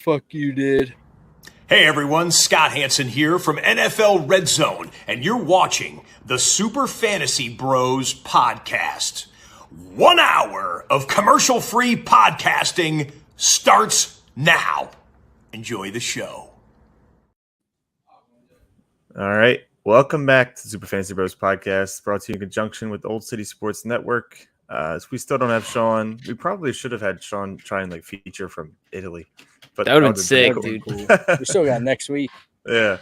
fuck you did. Hey everyone, Scott Hansen here from NFL Red Zone, and you're watching the Super Fantasy Bros podcast. 1 hour of commercial-free podcasting starts now. Enjoy the show. All right. Welcome back to Super Fantasy Bros podcast, brought to you in conjunction with Old City Sports Network. We still don't have Sean. We probably should have had Sean try and feature from Italy. But that would have been sick, dude. Cool. We still got next week. Yeah.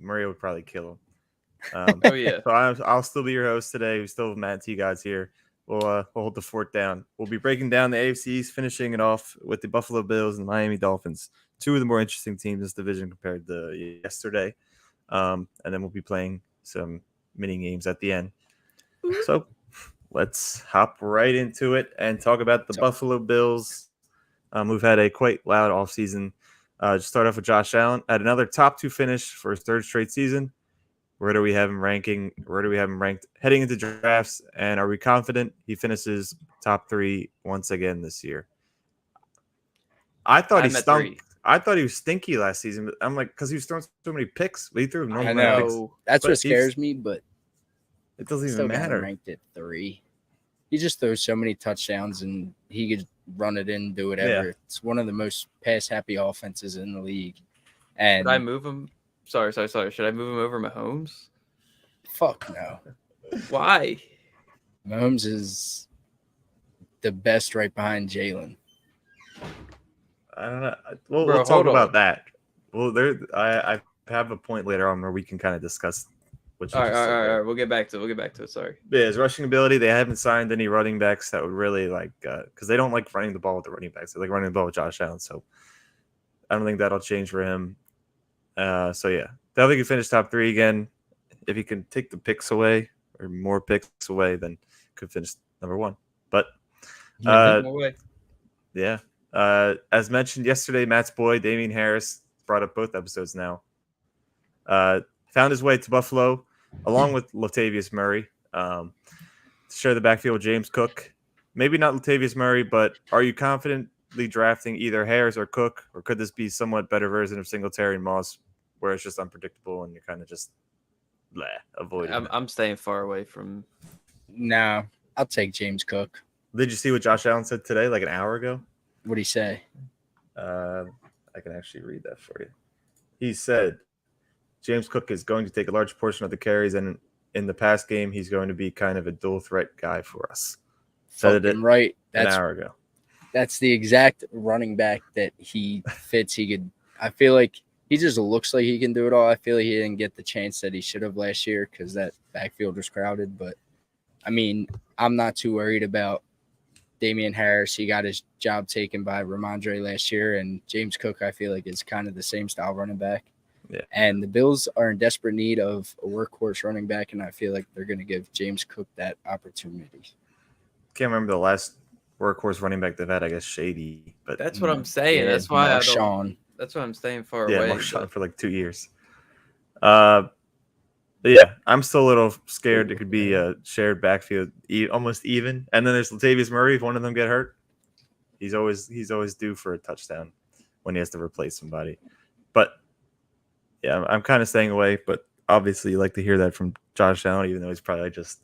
Maria would probably kill him. Oh, yeah. So I'll still be your host today. We still have Matt T. Guys here. We'll hold the fort down. We'll be breaking down the AFC East, finishing it off with the Buffalo Bills and the Miami Dolphins. Two of the more interesting teams in this division compared to yesterday. And then we'll be playing some mini games at the end. So let's hop right into it and talk about the Buffalo Bills. We've had a quite loud offseason. Just start off with Josh Allen at another top 2 finish for his third straight season. Where do we have him ranking? Where do we have him ranked heading into drafts? And are we confident he finishes top 3 once again this year? I thought he stunk. I thought he was stinky last season, but I'm like, because he was throwing so many picks. But he threw normal picks. That's what scares me, but it doesn't even matter. Ranked at 3. He just throws so many touchdowns, and he could run it in, do whatever. Yeah. It's one of the most pass-happy offenses in the league. And should I move him? Sorry. Should I move him over Mahomes? Fuck no. Why? Mahomes is the best right behind Jalen. I don't know. We'll talk about that. Well, I have a point later on where we can kind of discuss. All right. We'll get back to it. Sorry. Yeah, his rushing ability. They haven't signed any running backs that would really because they don't like running the ball with the running backs. They like running the ball with Josh Allen. So I don't think that'll change for him. So yeah, definitely could finish top 3 again. If he can take the picks away or more picks away, then could finish number 1. But yeah. As mentioned yesterday, Matt's boy, Damian Harris, brought up both episodes now. Found his way to Buffalo, along with Latavius Murray, to share the backfield with James Cook. Maybe not Latavius Murray, but are you confidently drafting either Harris or Cook, or could this be somewhat better version of Singletary and Moss, where it's just unpredictable and you're kind of just avoiding it? I'm staying far away from. No, I'll take James Cook. Did you see what Josh Allen said today, like an hour ago? What'd he say? I can actually read that for you. He said James Cook is going to take a large portion of the carries, and in the pass game, he's going to be kind of a dual threat guy for us. Said it right. An hour ago. That's the exact running back that he fits. I feel like he just looks like he can do it all. I feel like he didn't get the chance that he should have last year because that backfield was crowded. But, I mean, I'm not too worried about Damian Harris. He got his job taken by Ramondre last year, and James Cook, I feel like, is kind of the same style running back. Yeah. And the Bills are in desperate need of a workhorse running back, and I feel like they're going to give James Cook that opportunity. Can't remember the last workhorse running back they've had. I guess Shady, but that's what I'm saying. Yeah, that's why Marshawn. That's why I'm staying far away. Yeah, Marshawn for 2 years. But yeah, I'm still a little scared. It could be a shared backfield, almost even. And then there's Latavius Murray. If one of them get hurt, he's always due for a touchdown when he has to replace somebody. But yeah, I'm kind of staying away. But obviously, you like to hear that from Josh Allen, even though he's probably just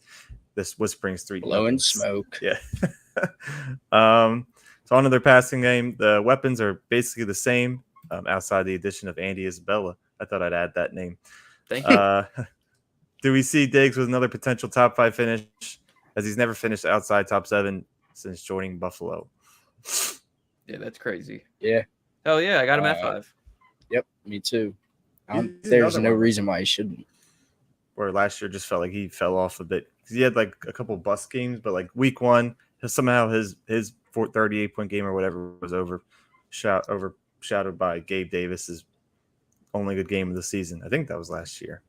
this whispering street blowing smoke. Yeah. So on to their passing game, the weapons are basically the same, outside the addition of Andy Isabella. I thought I'd add that name. Thank you. Do we see Diggs with another potential top 5 finish, as he's never finished outside top 7 since joining Buffalo? Yeah, that's crazy. Yeah. Hell yeah, I got him at 5. Yep, me too. There's no reason why he shouldn't. Where last year just felt like he fell off a bit. He had a couple bust games, but week 1, somehow his 38-point game or whatever was overshadowed by Gabe Davis's only good game of the season. I think that was last year.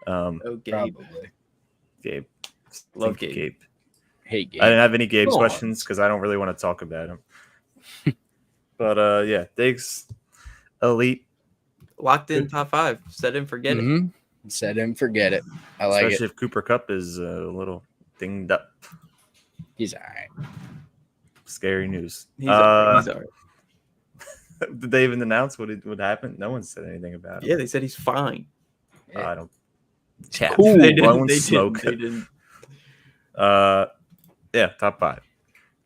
Gabe. Probably. Gabe. Love Gabe. Hate Gabe. I didn't have any Gabe's questions because I don't really want to talk about him. But yeah, Diggs, elite. Locked in top 5. Set and forget it. Set and forget it. I like Especially it. if Cooper Kupp is a little dinged up. He's all right. Scary news. He's all right. Did they even announce what happened? No one said anything about him. Yeah, they said he's fine. I don't. Cap. Cool. They Blowing didn't. They smoke. didn't. They didn't. Yeah, top 5.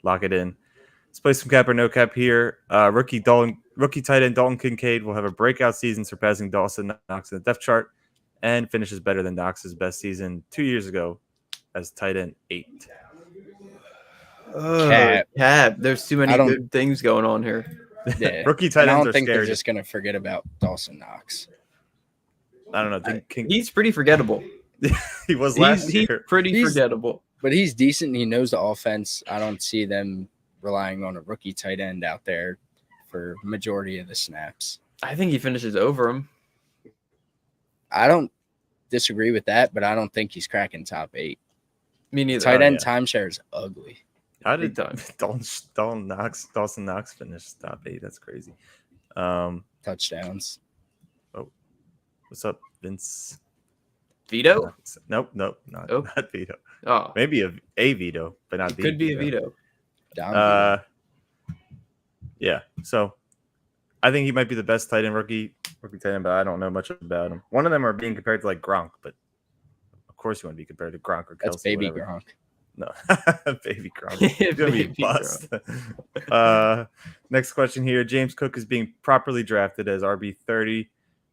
Lock it in. Let's play some cap or no cap here. Rookie tight end Dalton Kincaid will have a breakout season, surpassing Dawson Knox in the depth chart, and finishes better than Knox's best season 2 years ago as tight end 8. Cap. There's too many good things going on here. Yeah. Rookie tight and I ends don't are think scary. they're just going to forget about Dawson Knox. I don't know. He's pretty forgettable. He was last year. He's pretty forgettable. But he's decent. He knows the offense. I don't see them relying on a rookie tight end out there for majority of the snaps. I think he finishes over him. I don't disagree with that, but I don't think he's cracking top 8. Me neither. Tight end timeshare is ugly. How did Dawson Knox finish top 8? That's crazy. Touchdowns. Oh, what's up, Vince? Vito? Nope, not Vito. Oh, maybe a Vito, but not. Could be a Vito. Yeah. So, I think he might be the best tight end rookie tight end, but I don't know much about him. One of them are being compared to like Gronk, but of course you want to be compared to Gronk or Kelsey. That's baby whatever. Gronk. No, baby Gronk. He's gonna be a bust. Next question here: James Cook is being properly drafted as RB30,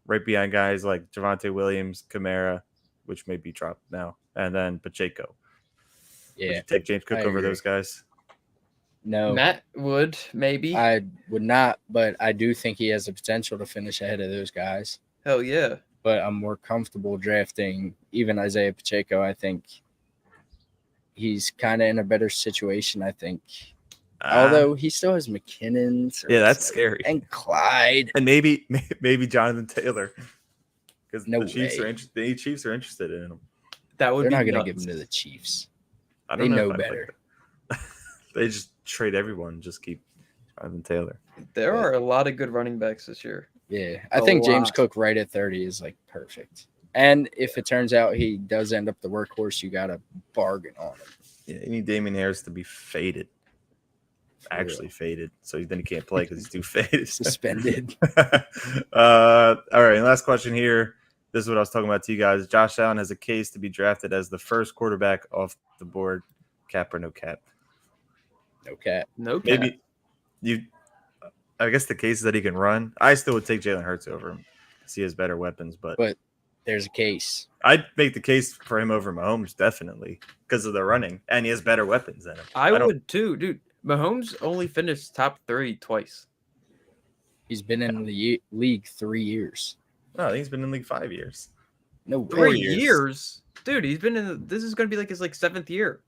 right behind guys like Javonte Williams, Kamara, which may be dropped now, and then Pacheco. Yeah, would you take James Cook over those guys? No, Matt would maybe. I would not, but I do think he has the potential to finish ahead of those guys. Hell yeah! But I'm more comfortable drafting even Isaiah Pacheco. I think he's kind of in a better situation. I think, although he still has McKinnon. Yeah, that's scary. And Clyde, and maybe Jonathan Taylor, because no the Chiefs are interested in him. That would. They're be not going to nuts. give him to the Chiefs. They know better. They just trade everyone, just keep Jonathan Taylor. There are a lot of good running backs this year. Yeah, I think James Cook right at 30 is like perfect. And if it turns out he does end up the workhorse, you got to bargain on him. Yeah, you need Damien Harris to be faded. Actually faded. So then he can't play because he's too faded. Suspended. All right, and last question here. This is what I was talking about to you guys. Josh Allen has a case to be drafted as the first quarterback off the board. Cap or no cap? No cap. No cap. Maybe I guess the case is that he can run. I still would take Jalen Hurts over him because he has better weapons. But there's a case. I'd make the case for him over Mahomes, definitely, because of the running. And he has better weapons than him. I would too, dude. Mahomes only finished top 3 twice. He's been in the league 3 years. No, I think he's been in the league 5 years. No, 3 years? Dude, he's been in this is going to be like his 7th year.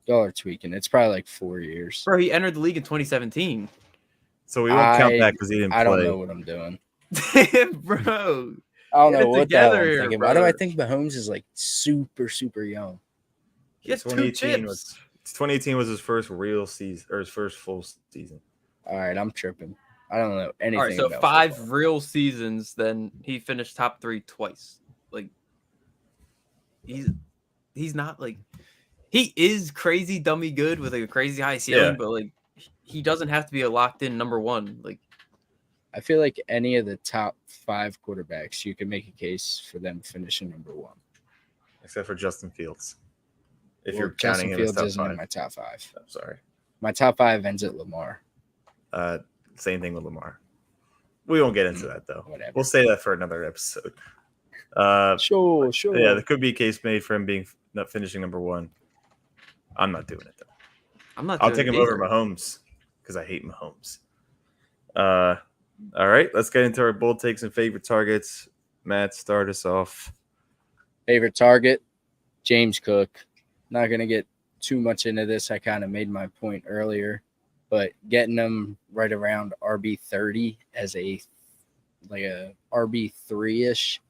Y'all are tweaking. It's probably like 4 years. Bro, he entered the league in 2017. So we won't count that because he didn't play. I don't know what I'm doing. Bro. I don't know what the hell I'm here, thinking. bro. Why do I think Mahomes is super, super young? He has 2 chips. 2018 was his first real season, or his first full season. All right, I'm tripping. I don't know anything. All right, so about 5 football. real seasons, then he finished top 3 twice. Like, he's not like he is crazy dummy good with a crazy high ceiling, but like he doesn't have to be a locked in number 1. Like, I feel like any of the top 5 quarterbacks, you can make a case for them finishing number 1. Except for Justin Fields. If Well, you're counting Justin him Fields as isn't top 5. in my top 5. I'm sorry. My top 5 ends at Lamar. Same thing with Lamar. We won't get into that, though. Whatever. We'll say that for another episode. Sure. Yeah, there could be a case made for him being not finishing number 1. I'm not doing it, though. I'll take him over Mahomes because I hate Mahomes. All right, let's get into our bold takes and favorite targets. Matt, start us off. Favorite target, James Cook. Not going to get too much into this. I kind of made my point earlier, but getting him right around RB30 as a RB3-ish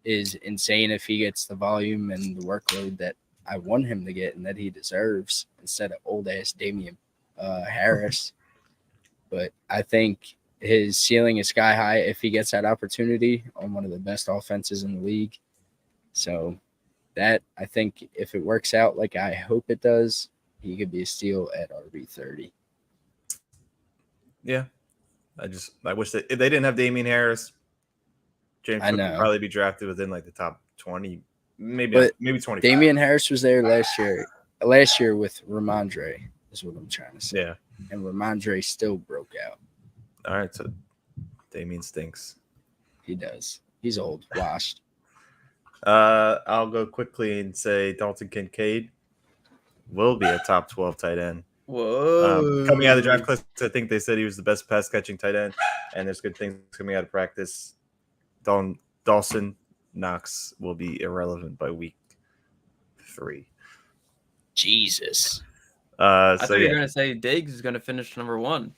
is insane if he gets the volume and the workload that I want him to get and that he deserves instead of old-ass Damian Harris. But I think his ceiling is sky high if he gets that opportunity on one of the best offenses in the league. So that, I think, if it works out like I hope it does, he could be a steal at RB30. Yeah. I wish that if they didn't have Damian Harris, James I Cook would know. probably be drafted within like the top 20, But maybe 25. Damian Harris was there last year. Last year with Ramondre is what I'm trying to say. Yeah. And Ramondre still broke out. All right, so Damian stinks. He does. He's old, washed. I'll go quickly and say Dalton Kincaid will be a top 12 tight end. Whoa. Coming out of the draft class, I think they said he was the best pass catching tight end, and there's good things coming out of practice. Dawson Knox will be irrelevant by week 3. Jesus. I thought you were going to say Diggs is going to finish number 1.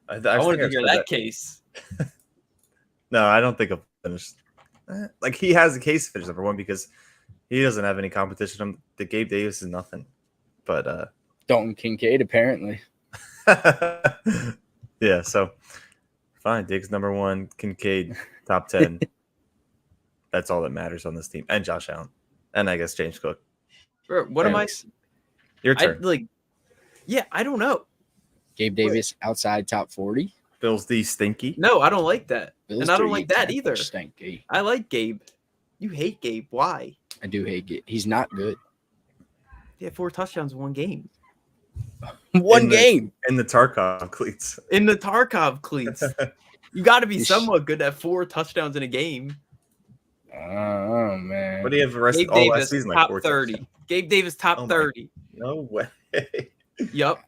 I wanted to hear that case. No, I don't think he'll finish. Like, he has a case to finish number 1 because he doesn't have any competition. The Gabe Davis is nothing. But Dalton Kincaid, apparently. yeah, so fine. Diggs number 1, Kincaid top 10. That's all that matters on this team. And Josh Allen. And I guess James Cook. Bro, what am I? Your turn. I don't know. Gabe Davis outside top 40. Bills D stinky. No, I don't like that. Bills and I don't like that either. Stinky. I like Gabe. You hate Gabe. Why? I do hate Gabe. He's not good. He had 4 touchdowns in one game. One game. In the Tarkov cleats. In the Tarkov cleats. You got to be somewhat good at 4 touchdowns in a game. Oh, man. What do you have the rest Gabe all Davis, last season? top Like 30. touchdowns? Gabe Davis, top 30. No way. Yup.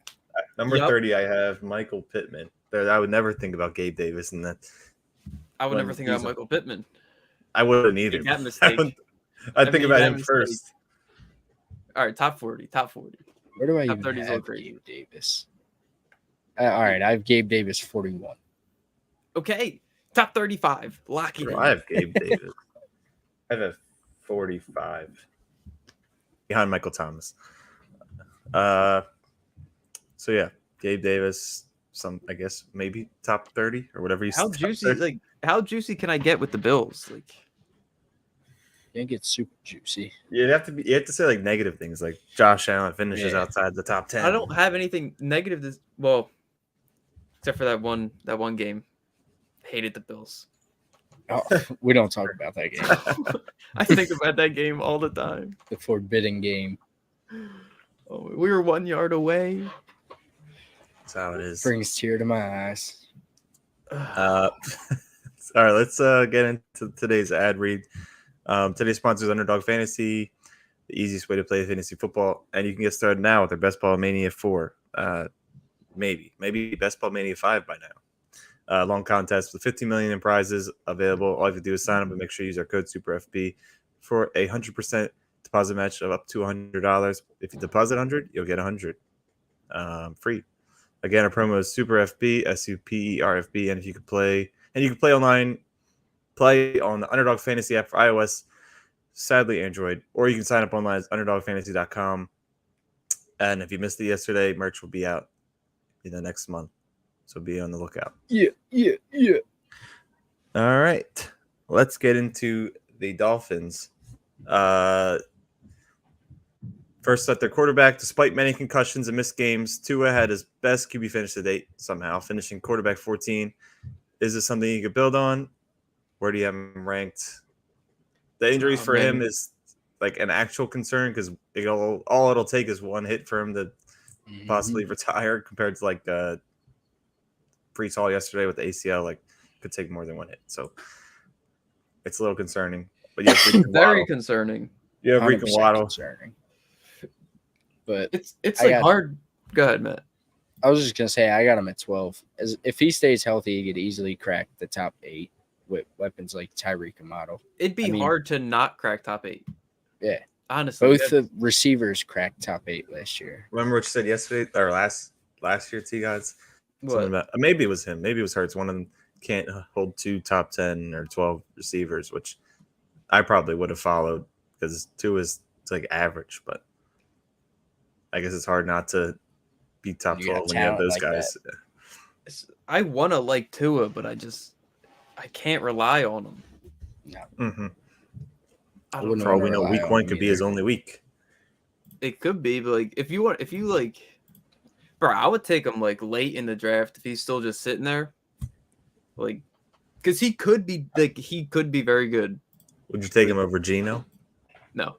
Number 30, I have Michael Pittman. I would never think about Gabe Davis and that. I would never think about Michael Pittman. I wouldn't either. Make that mistake. I'd think about him first. All right, top 40. Top 40. Where do I top even 30 have Gabe Davis? All right, I have Gabe Davis 41. Okay, top 35. Lock it in. I have Gabe Davis. I have 45 behind Michael Thomas. So yeah, Gabe Davis. I guess maybe top 30 or whatever you. How juicy? How juicy can I get with the Bills? I think it's super juicy. You have to say like negative things, like Josh Allen finishes outside the top 10. I don't have anything negative. Except for that one game. Hated the Bills. Oh, we don't talk about that game. I think about that game all the time. The forbidden game. Oh, we were 1 yard away. That's how it is. Brings tear to my eyes. All right, let's get into today's ad read. Today's sponsor is Underdog Fantasy, the easiest way to play fantasy football, and you can get started now with their Best Ball Mania 4. Maybe Best Ball Mania 5 by now. Long contest with 50 million in prizes available. All you have to do is sign up and make sure you use our code SuperFB for a 100% deposit match of up to $100. If you deposit 100, you'll get 100 free. Again, our promo is SuperFB, SUPERFB, and if you could play, and you can play online, play on the Underdog Fantasy app for iOS, sadly Android, or you can sign up online at underdogfantasy.com. And if you missed it yesterday, merch will be out in the next month, so be on the lookout. Yeah. All right, let's get into the Dolphins. First at their quarterback, despite many concussions and missed games, Tua had his best QB finish to date somehow, finishing quarterback 14. Is this something you could build on? Where do you have him ranked? The injuries for him is like an actual concern because all it'll take is one hit for him to possibly retire compared to like Brees Hall yesterday with the ACL. Like, could take more than one hit. So it's a little concerning. But you have very concerning. You have Reek and Waddle. Concerning. But it's like hard. Go ahead, Matt. I was just gonna say I got him at 12. If he stays healthy, he could easily crack the top 8 with weapons like Tyreek and Waddle. It'd be hard to not crack top 8. Yeah, honestly, both the receivers cracked top 8 last year. Remember what you said yesterday or last year, T guys? What? Maybe it was him. Maybe it was Hurts. One of them can't hold 2 top 10 or 12 receivers, which I probably would have followed because 2 is like average, but I guess it's hard not to be top 12 when you have those guys. I want to like Tua, but I can't rely on him. No. Mm-hmm. For all we know, week 1 could be his only week. It could be, but like if you bro, I would take him like late in the draft if he's still just sitting there. like, because he could be very good. Would you take him over Geno? No,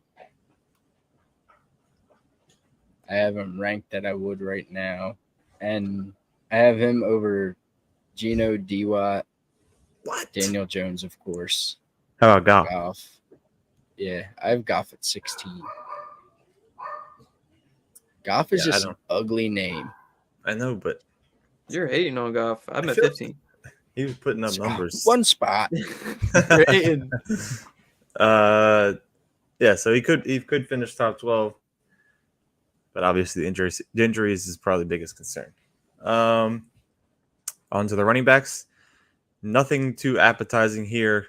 I have him ranked that I would right now, and I have him over Geno, D-Watt, What? Daniel Jones, of course, How about Goff? Goff. Yeah, I have Goff at 16. Goff is Yeah, I just an don't- ugly name. I know, but you're hating on Goff. I'm I at feel like 15. he was putting up numbers. One spot. You're hating. Yeah, so he could finish top 12, but obviously the injuries is probably the biggest concern. On to the running backs. Nothing too appetizing here.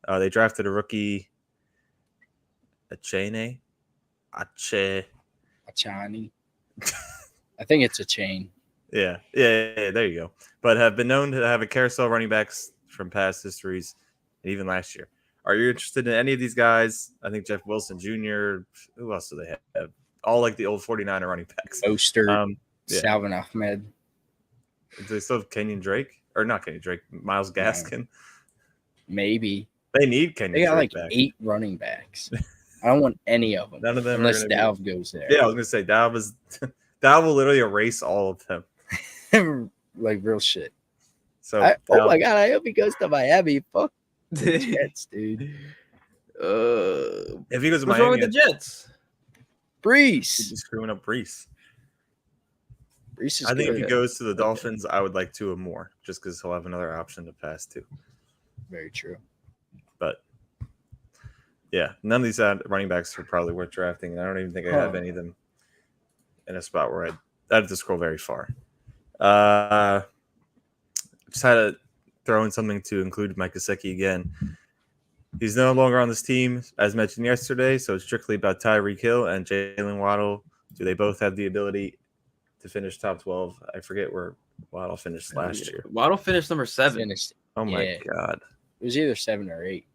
They drafted a rookie, Achane. Achani. I think it's a chain. Yeah, there you go. But have been known to have a carousel running backs from past histories, and even last year. Are you interested in any of these guys? I think Jeff Wilson Jr. Who else do they have? All like the old 49er running backs. Oster, Yeah. Salvin Ahmed. Do they still have Kenyon Drake? Or not Kenyon Drake, Miles Gaskin. Maybe. They need Kenyon They got Drake like back. 8 running backs. I don't want any of them. None of them unless are gonna be- Dalv goes there. Yeah, I was gonna say Dow will literally erase all of them. Like real shit. So Oh Dow- my god, I hope he goes to Miami. Fuck the Jets, dude. if he goes to What's wrong Miami, with the Jets? Brees. he's screwing up Brees. Brees is I think if good. he goes to the Dolphins, I would like 2 or more, just because he'll have another option to pass to. Very true. But yeah, none of these running backs are probably worth drafting, and I don't even think I have any of them in a spot where I'd have to scroll very far. Just had to throw in something to include Mike Gesicki again. He's no longer on this team, as mentioned yesterday, so it's strictly about Tyreek Hill and Jalen Waddle. Do they both have the ability to finish top 12? I forget where Waddle finished last year. Waddle finished number 7. Finished. Oh my Yeah. god! It was either 7 or 8.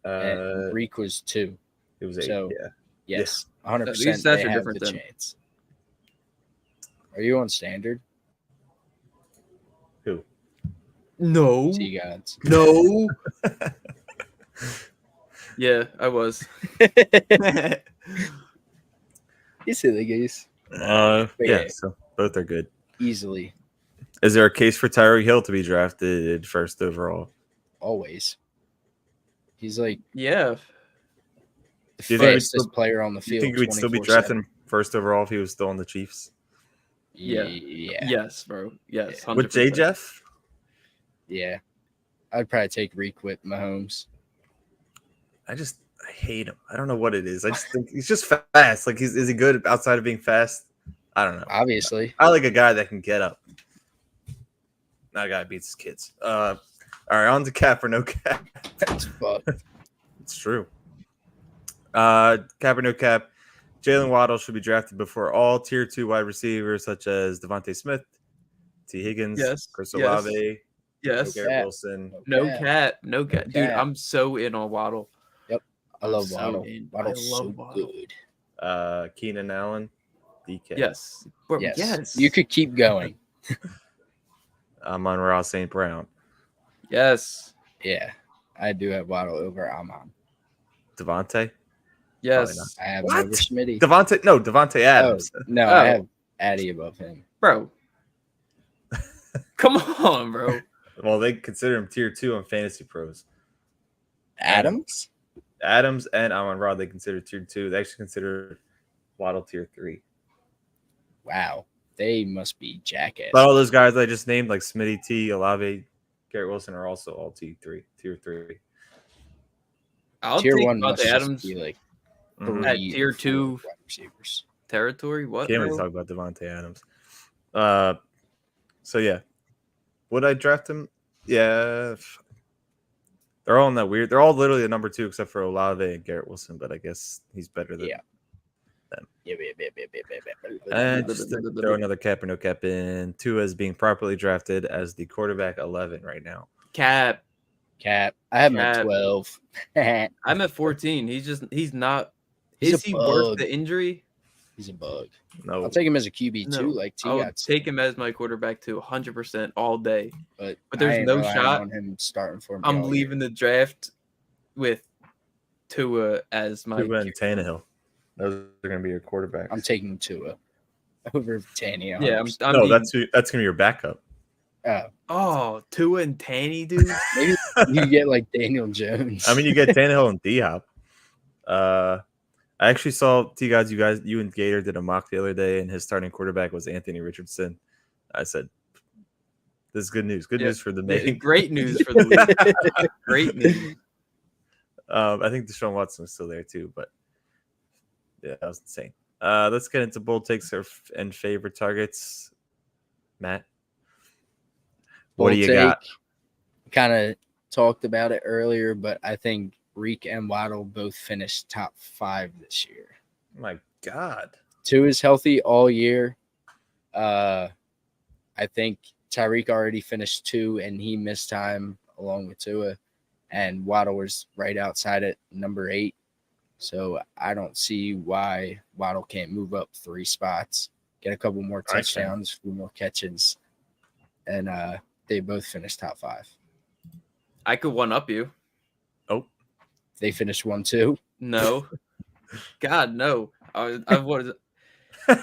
And Reek was 2. It was 8. So- yeah. Yes, 100%. These stats They are have different the then. chance. Are you on standard? Who? No. T gods. No. Yeah, I was. You silly goose. Yeah. yeah. So both are good. Easily. Is there a case for Tyreek Hill to be drafted first overall? Always. He's like Yeah. the Do you think fastest player on the Do you field. think we'd still be 24/7. drafting first overall if he was still on the Chiefs? Yeah. Yes, bro. Yes. 100%. With J. Jeff? Yeah. I'd probably take Reek with Mahomes. I hate him. I don't know what it is. I just think he's just fast. Like, is he good outside of being fast? I don't know. Obviously. I like a guy that can get up. Not a guy that beats his kids. All right, on to cap or no cap. That's fucked. It's true. Cap or no cap. Jalen Waddle should be drafted before all tier 2 wide receivers such as Devontae Smith, T. Higgins, Yes, Chris yes. Olave, Yes. Garrett Cap. Wilson. No Yeah. cat. No cat. Dude, cap. I'm so in on Waddle. I love So Waddle. in. Waddle's I love so Waddle. good. Keenan Allen, DK. Yes. Bro, Yes. yes. You could keep going. Amon-Ra St. Brown. Yes. Yeah. I do have Waddle over Amon. Devontae? Yes. I have What? over Smitty. Devontae Adams. No, Oh. I have Addy above him. Bro. Come on, bro. Well, they consider him tier 2 on Fantasy Pros. Adams? Adams and Amon-Ra, they consider tier 2. They actually consider Waddle tier 3. Wow. They must be jackasses. But all those guys I just named, like Smitty T, Olave, Garrett Wilson, are also all tier 3. I'll Tier take 1 must Devontae just Adams be like Mhm. At 3 tier or 4 2 wide receivers. territory. What? Can't really bro? talk about Devontae Adams. So yeah, would I draft him? Yeah, they're all in that weird. They're all literally a number 2 except for Olave and Garrett Wilson, but I guess he's better than Yeah. them. Yeah. And just to throw another cap or no cap in, Tua is being properly drafted as the quarterback 11 right now. Cap. Cap. I have him at Cap. 12. I'm at 14. He's not. He's Is a he bug. worth the injury? He's a bug. No, I'll take him as a QB No, too, like T. I would I'd say. take him as my quarterback too, 100% all day. But there's I ain't no relying shot on him starting for me. I'm all leaving year. the draft with Tua as my Tua and QB. Tannehill. Those are going to be your quarterbacks. I'm taking Tua over Tanny. Yeah, I'm no, being, that's going to be your backup. Oh, Tua and Tanny, dude. Maybe you get like Daniel Jones. I mean, you get Tannehill and D-Hop. I actually saw you and Gator did a mock the other day, and his starting quarterback was Anthony Richardson. I said, "This is good news. Good news for the main. Great news for the league. Great news. I think Deshaun Watson was still there too, but yeah, that was insane. Let's get into bold takes and favorite targets. Matt, what do you got? Kind of talked about it earlier, but I think Reek and Waddle both finished top 5 this year. Oh my God. Tua is healthy all year. I think Tyreek already finished 2, and he missed time along with Tua. And Waddle was right outside at number 8. So I don't see why Waddle can't move up 3 spots, get a couple more touchdowns, a few more catches, and they both finished top 5. I could one up you. Oh, they finished 1-2. No, God, no. I was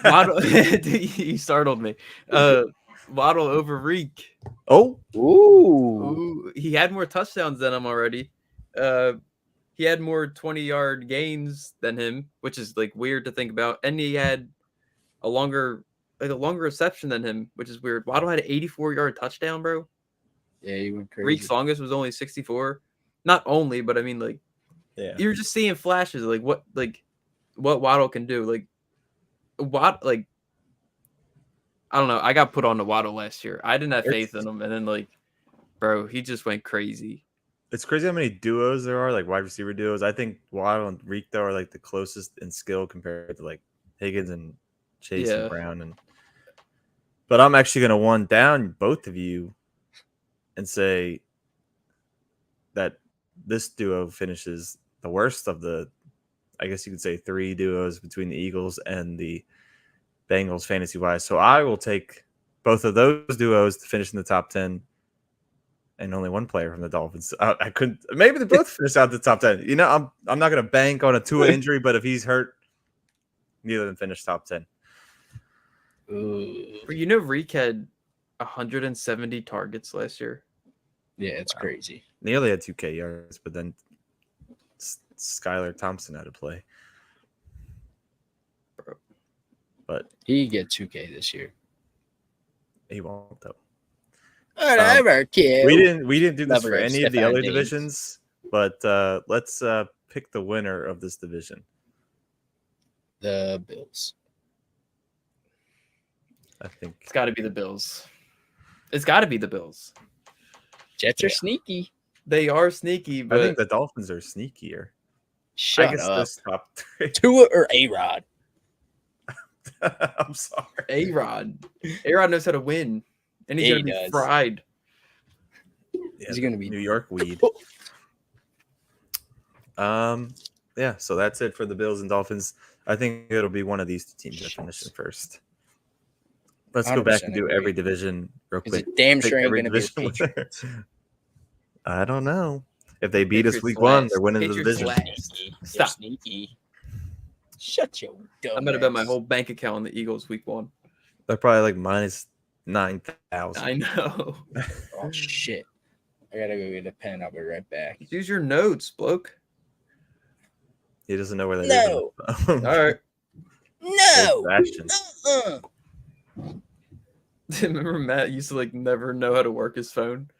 Waddle. You startled me. Waddle over Reek. Oh, Ooh. He had more touchdowns than him already. He had more 20-yard gains than him, which is like weird to think about. And he had a longer reception than him, which is weird. Waddle had an 84-yard touchdown, bro. Yeah, he went crazy. Reek's longest was only 64. Not only, but I mean, like, yeah. You're just seeing flashes of what Waddle can do. Like, I don't know. I got put on to Waddle last year. I didn't have faith in him, and then bro, he just went crazy. It's crazy how many duos there are, like wide receiver duos. I think Waddle and Reek though are like the closest in skill compared to like Higgins and Chase and Brown. But I'm actually gonna one down both of you and say that this duo finishes the worst of the, I guess you could say, 3 duos between the Eagles and the Bengals fantasy wise. So I will take both of those duos to finish in the top 10 and only one player from the Dolphins. I couldn't, maybe they both finish out the top 10. You know, I'm not going to bank on a Tua injury, but if he's hurt, neither of them finish top 10. Ooh. You know, Reek had 170 targets last year. Yeah, it's crazy. Nearly had 2K yards, but then Skylar Thompson had to play. But he get 2K this year. He won't though. Whatever, kid. We didn't do this Never for any of the Stephon other Diggs. divisions, but let's pick the winner of this division. The Bills. I think It's got to be the Bills. It's got to be the Bills. Jets are sneaky. They are sneaky, but I think the Dolphins are sneakier. Shut I guess up. this top 3. Tua or A-Rod? I'm sorry. A-Rod knows how to win, and he's Yeah, going to he be does. fried. Yeah, He's gonna be New York weed. Yeah, so that's it for the Bills and Dolphins. I think it'll be one of these 2 teams that finish in first. Let's go back and do 100% every agree. division real Is quick. it damn Pick sure ain't every gonna be the division winner. Patriots? I don't know. If they beat us Patriots week 1, they're last. winning the Patriots division. last. Sneaky. They're Stop. sneaky. Shut your dumb I'm going to bet my ass. whole bank account on the Eagles week 1. They're probably like minus 9,000. I know. Oh, shit. I gotta go get a pen. I'll be right back. Use your notes, bloke. He doesn't know where that is. No. All right. No. Ashton. Remember Matt used to never know how to work his phone?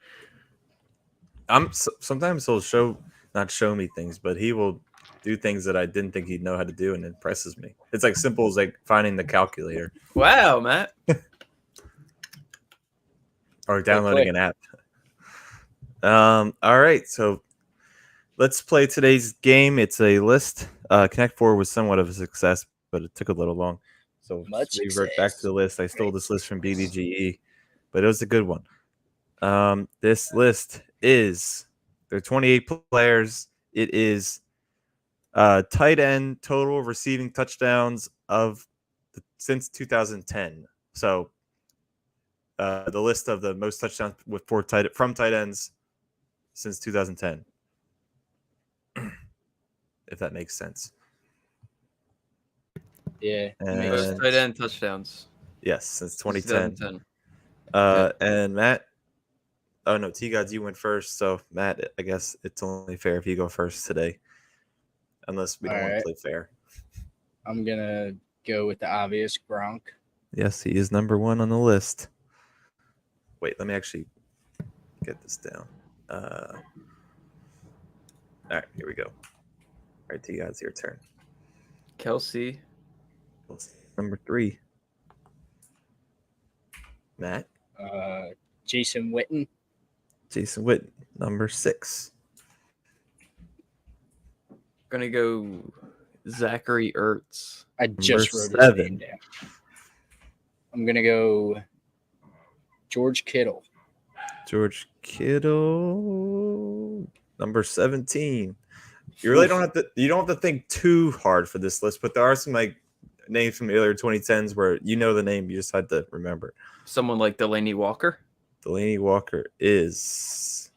Sometimes he'll not show me things, but he will do things that I didn't think he'd know how to do, and it impresses me. It's like simple as like finding the calculator Wow, Matt. or downloading an app. All right, so let's play today's game. It's a list. Connect 4 was somewhat of a success, but it took a little long. So Much revert success. back to the list. I stole this list from BDGE, but it was a good one. This list is there are 28 players. It is tight end total receiving touchdowns of since 2010. So the list of the most touchdowns from tight ends since 2010, if that makes sense. Yeah. Most tight end touchdowns. Yes, since 2010. 2010. And Matt. Oh no, T-Gods, you went first. So Matt, I guess it's only fair if you go first today, unless we don't want to play fair. I'm gonna go with the obvious, Gronk. Yes, he is number 1 on the list. Wait, let me actually get this down. All right, here we go. All right, T-Gods, your turn. Kelsey. Number 3. Matt. Jason Witten. Jason Witten, number 6. Gonna go Zachary Ertz. I just wrote his 7. name down. I'm gonna go George Kittle. George Kittle, number 17. You really don't have to think too hard for this list, but there are some like names from the earlier 2010s where you know the name, you just had to remember. Someone like Delaney Walker. Delaney Walker is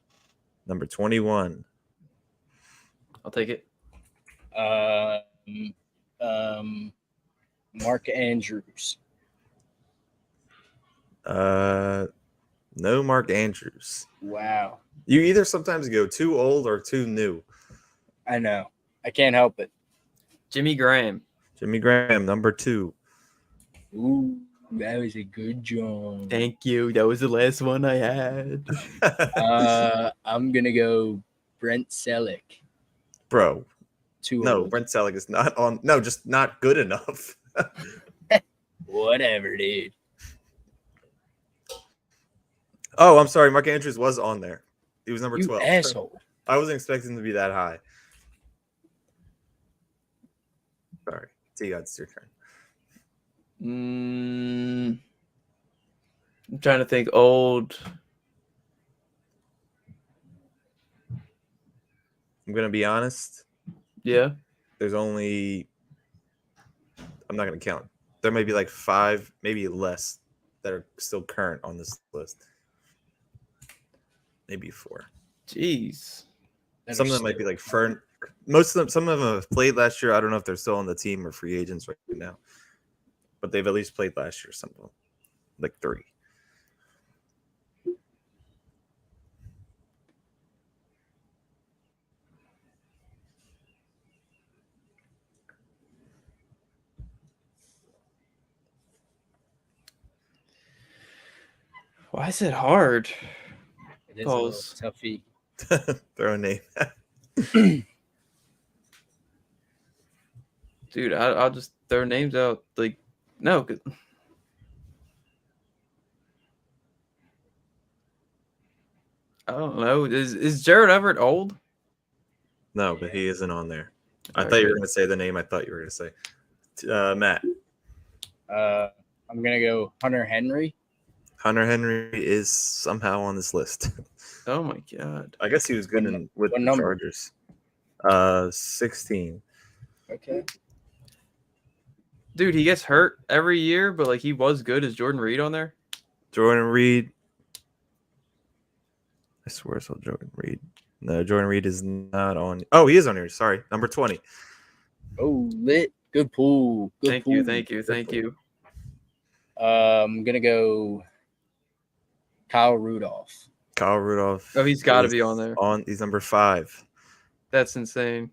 number 21. I'll take it. Mark Andrews. No Mark Andrews. Wow. You either sometimes go too old or too new. I know. I can't help it. Jimmy Graham. Jimmy Graham, number 2. Ooh, that was a good job. Thank you. That was the last one I had. I'm gonna go Brent Selleck. Bro, Too no, old. Brent Selleck is not on. No, just not good enough. Whatever, dude. Oh, I'm sorry. Mark Andrews was on there. He was number 12. Asshole. I wasn't expecting him to be that high. Sorry. T-Gods, it's your turn. I'm trying to think old. I'm going to be honest. Yeah. There's only, I'm not going to count. There may be like 5, maybe less that are still current on this list. Maybe 4. Jeez. Some of them might be like Fern. Most of them, some of them have played last year. I don't know if they're still on the team or free agents right now, but they've at least played last year. Some of them, like 3. Why is it hard? It is a little toughy. Throw a name. Dude, I'll just throw names out. Like, no. I don't know. Is Jared Everett old? No, but he isn't on there. I All thought you were right. going to say the name. I thought you were going to say Matt. I'm gonna go Hunter Henry. Hunter Henry is somehow on this list. Oh my god. I guess he was good with what the number? Chargers. 16. Okay. Dude, he gets hurt every year, but like he was good. Is Jordan Reed on there? Jordan Reed. I swear I saw Jordan Reed. No, Jordan Reed is not on. Oh, he is on here. Sorry. Number 20. Oh, lit. Good pull. Good Thank pull. you. I'm gonna go Kyle Rudolph. Kyle Rudolph. Oh, he's got to is be on there. He's number 5. That's insane.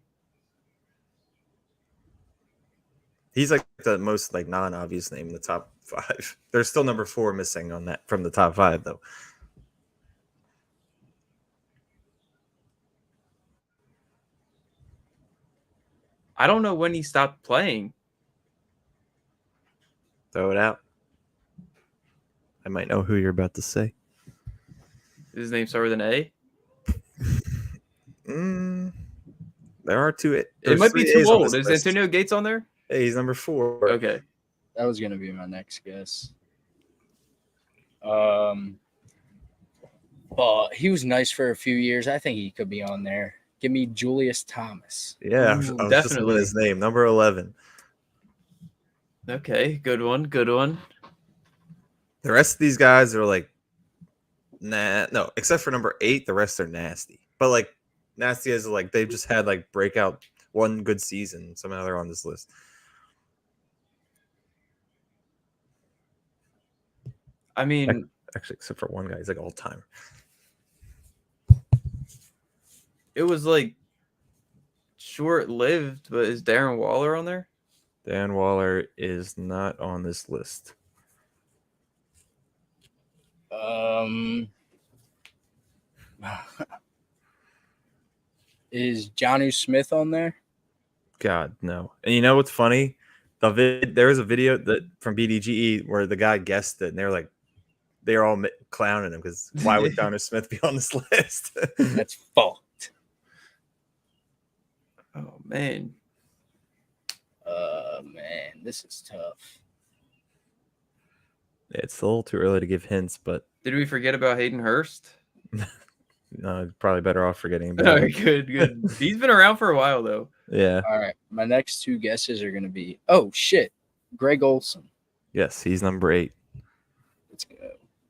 He's like the most like non-obvious name in the top 5. There's still number 4 missing on that from the top 5 though. I don't know when he stopped playing. Throw it out. I might know who you're about to say. His name start with an A. There are 2. It might be 3 too A's on old. this Is list. Antonio Gates on there? Hey, he's number 4. Okay. That was gonna be my next guess. But he was nice for a few years. I think he could be on there. Give me Julius Thomas. Yeah, Ooh, I was just definitely. looking at his name. Number 11. Okay, good one, good one. The rest of these guys are like, nah, no, except for number 8, the rest are nasty. But like nasty as like they've just had like breakout one good season. Somehow they're on this list. I mean, Actually, except for one guy, he's like all time. it was like short-lived, but is Darren Waller on there? Dan Waller is not on this list. Is Jonnu Smith on there? God, no. And you know what's funny? There was a video that from BDGE where the guy guessed it, and they were like, they were all clowning him because why would Donner Smith be on this list? That's fucked. Oh man. Man, this is tough. It's a little too early to give hints, but Did we forget about Hayden Hurst? probably better off forgetting All about right, it. good. He's been around for a while though. Yeah. All right, my next 2 guesses are gonna be. Oh shit, Greg Olson. Yes, he's number 8. Let's go.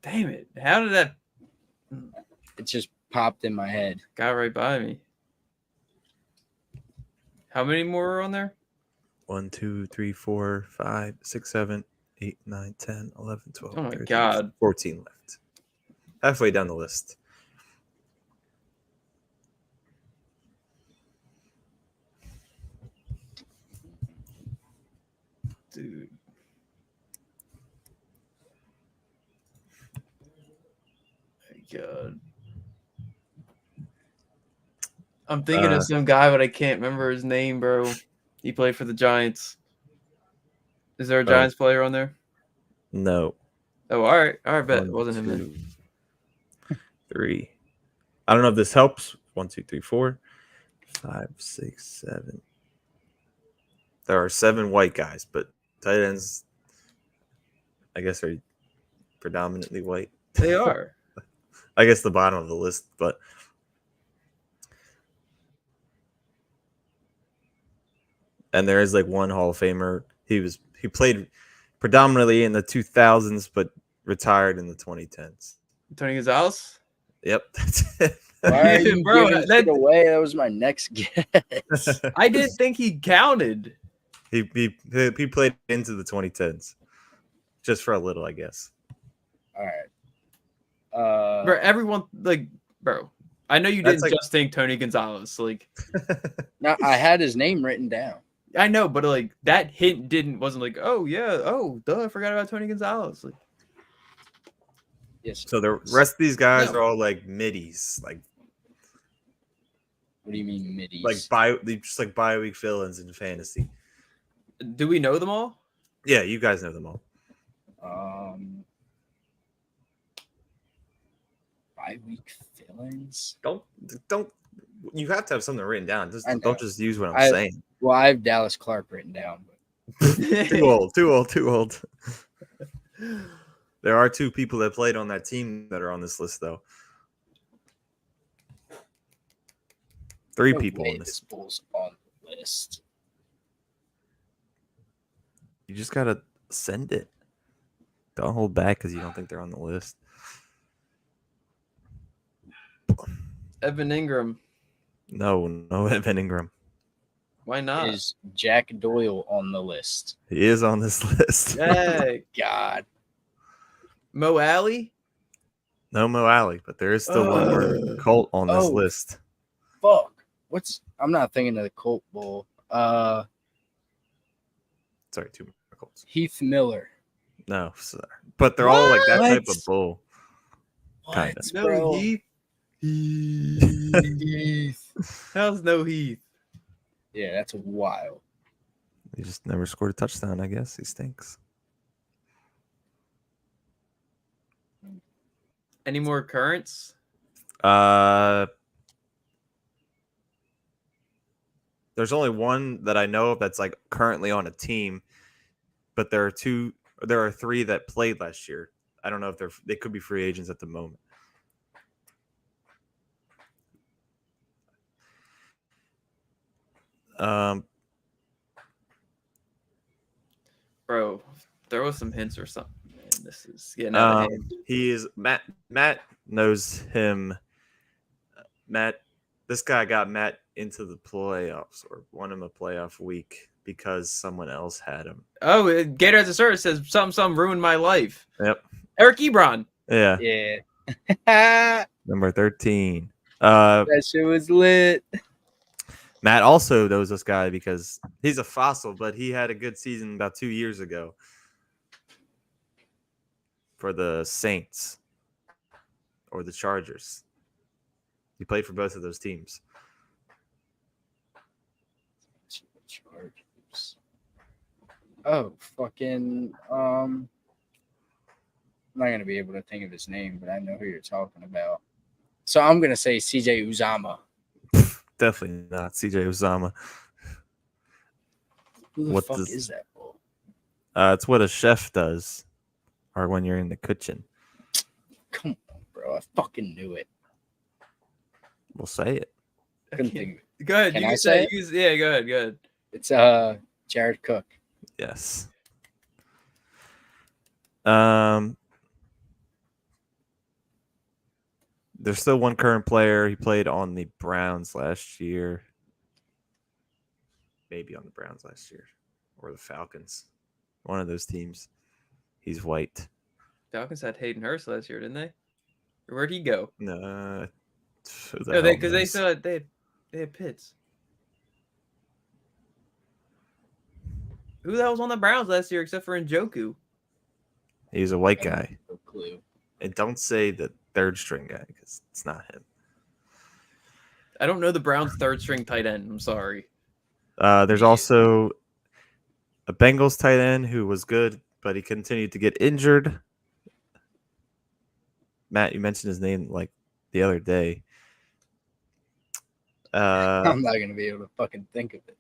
Damn it! How did that It just popped in my head. got right by me? How many more are on there? 1, 2, 3, 4, 5, 6, 7, 8, 9, 10, 11, 12, Oh my 13, God. 14 left. Halfway down the list. Dude. My God. I'm thinking of some guy, but I can't remember his name, bro. He played for the Giants. Is there a Giants player on there? No. Oh, all right. All right, bet. 1, It wasn't him then. 2, 3. I don't know if this helps. 1, 2, 3, 4, 5, 6, 7. There are 7 white guys, but tight ends, I guess, are predominantly white. They are. I guess the bottom of the list, but and there is like one Hall of Famer. He played predominantly in the 2000s, but retired in the 2010s. Tony Gonzalez? Yep, that's it. Why are you Bro, giving that- shit away? That was my next guess. I didn't think he counted. he played into the 2010s, just for a little, I guess. All right. Bro, everyone bro. I know you That's didn't like- just think Tony Gonzalez. Like, Now I had his name written down. I know, but like that hint wasn't like, oh yeah, oh duh, I forgot about Tony Gonzalez. Like, Yes. So the rest of these guys No. are all like middies, like What do you mean middies? just like bye-week fill-ins in fantasy. do we know them all? Yeah, you guys know them all. 5-week fill-ins. Don't. You have to have something written down. I know. Don't just use what I'm saying. Well, I have Dallas Clark written down. Too old. There are 2 people that played on that team that are on this list, though. 3 No people way on this this. bull's on the list. You just gotta send it. Don't hold back because you don't think they're on the list. Evan Ingram. No Evan Ingram. Why not? Is Jack Doyle on the list? He is on this list. Yay. God. Mo Alley? No Mo Alley, but there is still one more Colt on this Oh. list. Fuck. I'm not thinking of the Colt Bowl. Sorry, 2 more Colts. Heath Miller. No, sorry. But they're all like that type What? of bull. Kinda. What, No bro? Heath. Heath. How's no Heath? Yeah, that's wild. He just never scored a touchdown, I guess. He stinks. Any more currents? There's only one that I know of that's like currently on a team, but there are 3 that played last year. I don't know if they could be free agents at the moment. Bro, throw us some hints or something. Man, this is getting out of hand. He is Matt. Matt knows him. Matt, this guy got Matt into the playoffs or won him a playoff week because someone else had him. Oh, Gator as a Service says something ruined my life. Yep. Eric Ebron. Yeah. Yeah. Number 13. That shit was lit. Matt also knows this guy because he's a fossil, but he had a good season about 2 years ago for the Saints or the Chargers. He played for both of those teams. Chargers. Oh, fucking. I'm not gonna be able to think of his name, but I know who you're talking about. So I'm gonna say CJ Uzama. Definitely not CJ Uzama. Who the What fuck does- is that bull? It's what a chef does, or when you're in the kitchen. Come on, bro. I fucking knew it. We'll say it. Couldn't think of it. Go ahead. Can You I can say say yeah, go ahead. Go ahead. It's Jared Cook. Yes. There's still one current player. He played on the Browns last year. Maybe on the Browns last year. Or the Falcons. One of those teams. He's white. Falcons had Hayden Hurst last year, didn't they? Or where'd he go? No. No, because they still had they had Pitts. Who the hell was on the Browns last year except for Njoku? He's a white guy. No clue. And don't say the third string guy because it's not him. I don't know the Browns' third string tight end. I'm sorry. There's also a Bengals tight end who was good, but he continued to get injured. Matt, you mentioned his name like the other day. I'm not gonna be able to fucking think of it.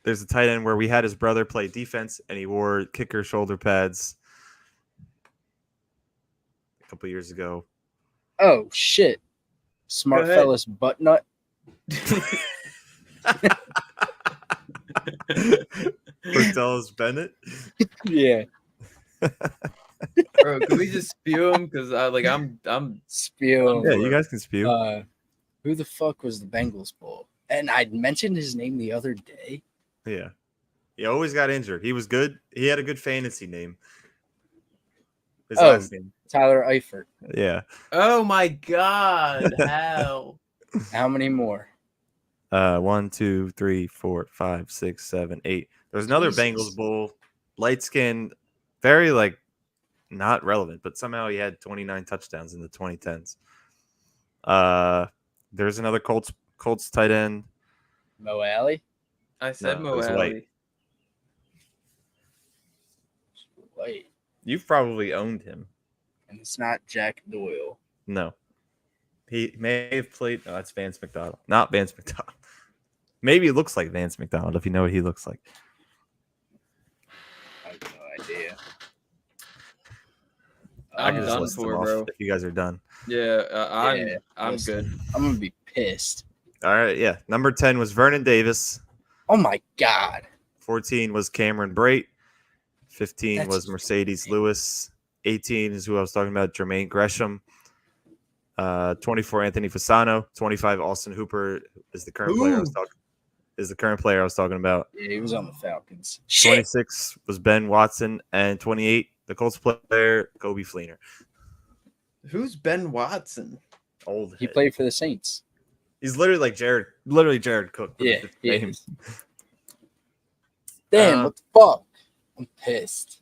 There's a tight end where we had his brother play defense and he wore kicker shoulder pads a couple years ago. Oh shit. Smart Go ahead. fellas butt nut. Portellus Bennett. Yeah. Bro, can we just spew him? Because I'm Spew. Yeah, you guys can spew. Who the fuck was the Bengals bull? And I mentioned his name the other day. Yeah. He always got injured. He was good. He had a good fantasy name. His Oh. last name. Tyler Eifert. Yeah. Oh my god! How? How many more? 1, 2, 3, 4, 5, 6, 7, 8. There's another Jesus. Bengals bull, light skinned, very like not relevant, but somehow he had 29 touchdowns in the 2010s. There's another Colts tight end. Mo Alley? I said No, it Mo was Alley. white. Wait. You've probably owned him. And it's not Jack Doyle. No. He may have played. No, that's Vance McDonald. Not Vance McDonald. Maybe it looks like Vance McDonald if you know what he looks like. I have no idea. I I'm can just done list them for, off bro. if you guys are done. Yeah, I'm listen, good. I'm gonna be pissed. All right, yeah. Number 10 was Vernon Davis. Oh my god. 14 was Cameron Brate. 15 That's was Mercedes Lewis. 18 is who I was talking about, Jermaine Gresham. 24 Anthony Fasano. 25 Austin Hooper is the current player I was talking about. Yeah, he was on the Falcons. 26 was Ben Watson, and 28 the Colts player Kobe Fleener. Who's Ben Watson? Old. He head. played for the Saints. He's literally Jared Cook. with Yeah, the he name. is. Damn, Uh, what the fuck? I'm pissed.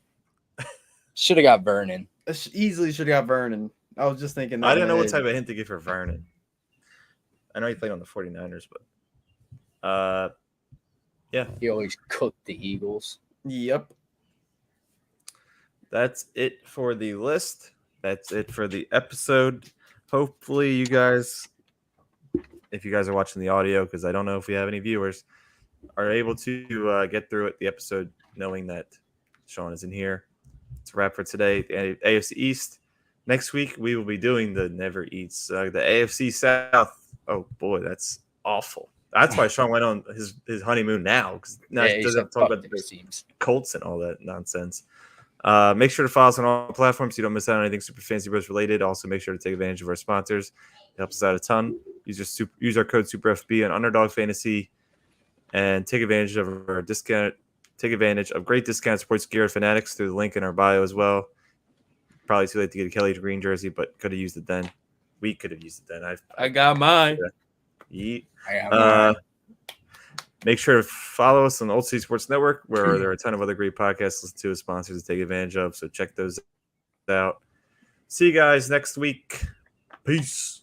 Should have got Vernon. Easily should have got Vernon. I was just thinking that. I in don't know my what head. type of hint to give for Vernon. I know he played on the 49ers, but yeah, He always cooked the Eagles. Yep. that's it for the list. That's it for the episode. Hopefully you guys, if you guys are watching the audio, because I don't know if we have any viewers, are able to get through it, the episode, knowing that Sean is in here. It's a wrap for today. The AFC East. Next week, we will be doing the Never Eats. The AFC South. Oh, boy, that's awful. That's why Sean went on his honeymoon now, because now Yeah, he he doesn't said, have to talk "Fuck about those the teams." Colts and all that nonsense. Make sure to follow us on all platforms so you don't miss out on anything Super Fantasy Bros related. Also, make sure to take advantage of our sponsors. It helps us out a ton. Use our code SuperFB on Underdog Fantasy and take advantage of our discount. Take advantage of great discount sports gear at Fanatics through the link in our bio as well. Probably too late to get a Kelly Green jersey, but could have used it then. We could have used it then. I got mine. Yeet. I got mine. Make sure to follow us on the Old City Sports Network, where there are a ton of other great podcasts to listen to, sponsors to take advantage of. So check those out. See you guys next week. Peace.